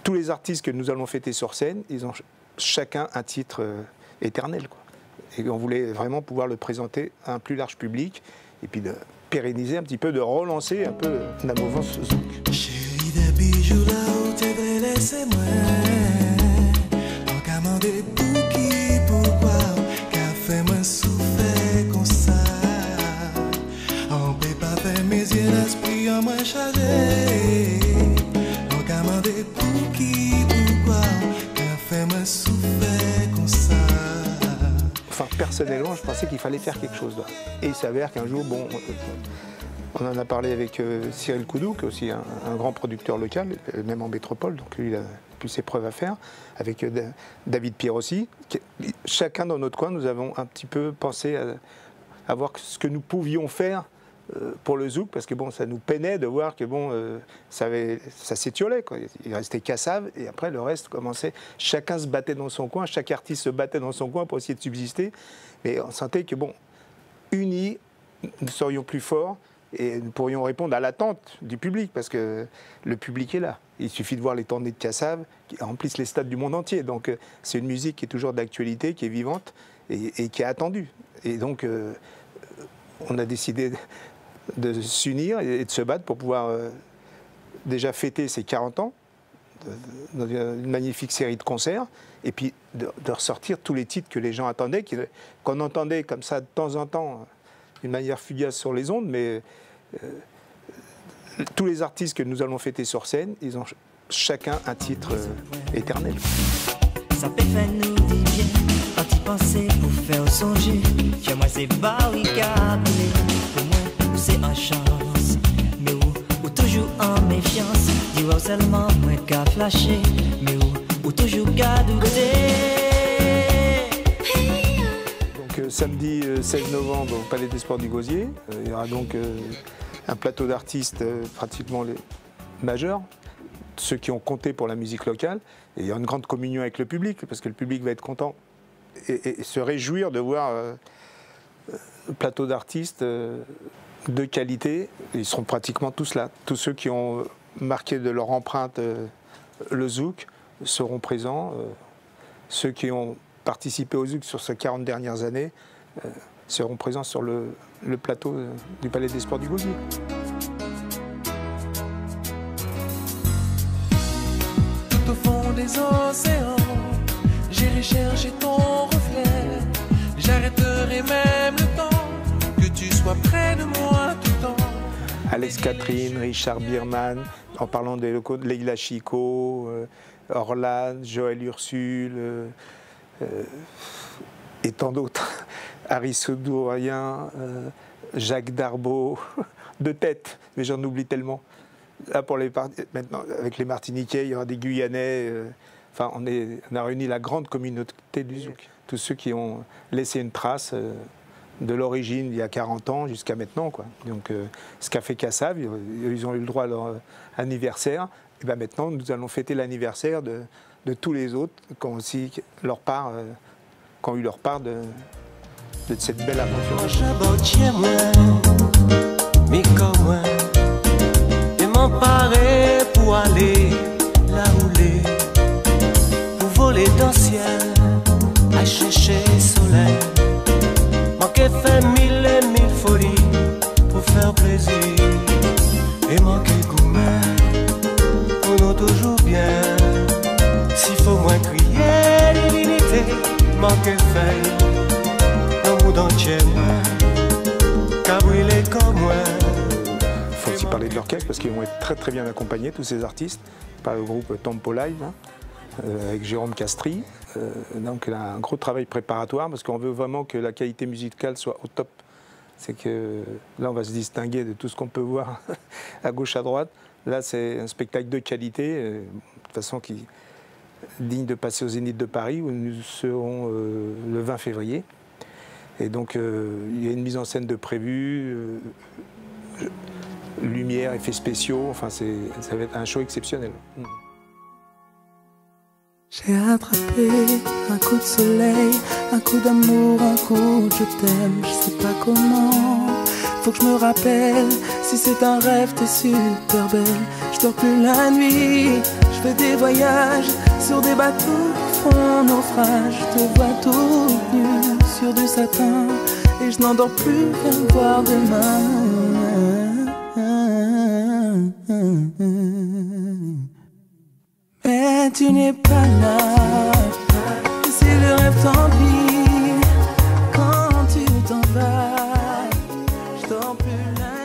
tous les artistes que nous allons fêter sur scène, ils ont chacun un titre éternel, quoi. Et on voulait vraiment pouvoir le présenter à un plus large public et puis de pérenniser un petit peu, de relancer un peu la mouvance zouk. Chérie des bijoux là où t'es laissé moi. On commande pour qui, pourquoi, qu'a fait moi souffert comme ça. On peut pas faire mes yeux l'esprit en moins chargé. On commande pour qui, pourquoi, qu'a fait moi souffert comme ça. Enfin, personnellement, je pensais qu'il fallait faire quelque chose là. Et il s'avère qu'un jour, bon, on en a parlé avec Cyril Koudou, qui est aussi un grand producteur local, même en métropole, donc lui, il a plus ses preuves à faire, avec David Pierre aussi. Chacun dans notre coin, nous avons un petit peu pensé à voir ce que nous pouvions faire pour le zouk, parce que bon, ça nous peinait de voir que bon, ça s'étiolait, quoi. Il restait Kassav et après le reste commençait. Chacun se battait dans son coin, chaque artiste se battait dans son coin pour essayer de subsister. Mais on sentait que bon, unis, nous serions plus forts et nous pourrions répondre à l'attente du public, parce que le public est là. Il suffit de voir les tournées de Kassav qui remplissent les stades du monde entier. Donc c'est une musique qui est toujours d'actualité, qui est vivante et qui est attendue. Et donc on a décidé de s'unir et de se battre pour pouvoir déjà fêter ses 40 ans dans une magnifique série de concerts et puis de ressortir tous les titres que les gens attendaient, qu'on entendait comme ça de temps en temps d'une manière fugace sur les ondes, mais tous les artistes que nous allons fêter sur scène, ils ont chacun un titre éternel. Ça peut faire nous du bien, quand y penser pour faire songer, que moi c'est barricade, pour moi c'est en chance, mais ou toujours en méfiance, dis-moi seulement moi qu'à flasher, mais ou toujours qu'à douter. Donc samedi 16 novembre au Palais des Sports du Gosier, il y aura donc un plateau d'artistes pratiquement les majeurs, ceux qui ont compté pour la musique locale, et il y a une grande communion avec le public, parce que le public va être content et se réjouir de voir un plateau d'artistes de qualité. Ils seront pratiquement tous là. Tous ceux qui ont marqué de leur empreinte le zouk seront présents. Ceux qui ont participé au zouk sur ces 40 dernières années seront présents sur le plateau du Palais des Sports du Gosier. Tout au fond des océans, j'irai chercher ton reflet. J'arrêterai même le temps que tu sois près de moi tout le temps. Alex Catherine, Richard Bierman, en parlant des locaux, Leila Chico, Orlan, Joël Ursule, et tant d'autres. Harry Soudourien, Jacques Darbo, de tête, mais j'en oublie tellement. Là, pour maintenant, avec les Martiniquais, il y aura des Guyanais. Enfin, on a réuni la grande communauté du zouk. Tous ceux qui ont laissé une trace de l'origine il y a 40 ans jusqu'à maintenant, quoi. Donc, ce qu'a fait Kassav, ils ont eu le droit à leur anniversaire. Et bien maintenant, nous allons fêter l'anniversaire de tous les autres qui ont aussi leur part, qui ont eu leur part de cette belle aventure. M'emparer pour aller là où les, pour voler dans le ciel, à chercher le soleil. Manquer fait mille et mille folies pour faire plaisir. Et manquer gourmet pour nous toujours bien. S'il faut moins crier divinité, manquer fait dans le monde entier, qu'à brûler comme moi. Il faut aussi parler de l'orchestre parce qu'ils vont être très très bien accompagnés, tous ces artistes, par le groupe Tempo Live, avec Jérôme Castry. Donc là, un gros travail préparatoire parce qu'on veut vraiment que la qualité musicale soit au top. C'est que là, on va se distinguer de tout ce qu'on peut voir à gauche, à droite. Là, c'est un spectacle de qualité, de toute façon qui digne de passer au Zénith de Paris, où nous serons le 20 février. Et donc, il y a une mise en scène de prévue. Lumière, effets spéciaux, enfin ça va être un show exceptionnel. J'ai attrapé un coup de soleil, un coup d'amour, un coup de je t'aime, je sais pas comment. Faut que je me rappelle, si c'est un rêve t'es super belle. Je dors plus la nuit, je fait des voyages sur des bateaux qui font naufrage. Je te vois tout nu sur du satin et je n'endors plus qu'à me voir demain. Mais tu n'es pas là. Si le rêve t'envie, quand tu t'en vas, je dors plus là.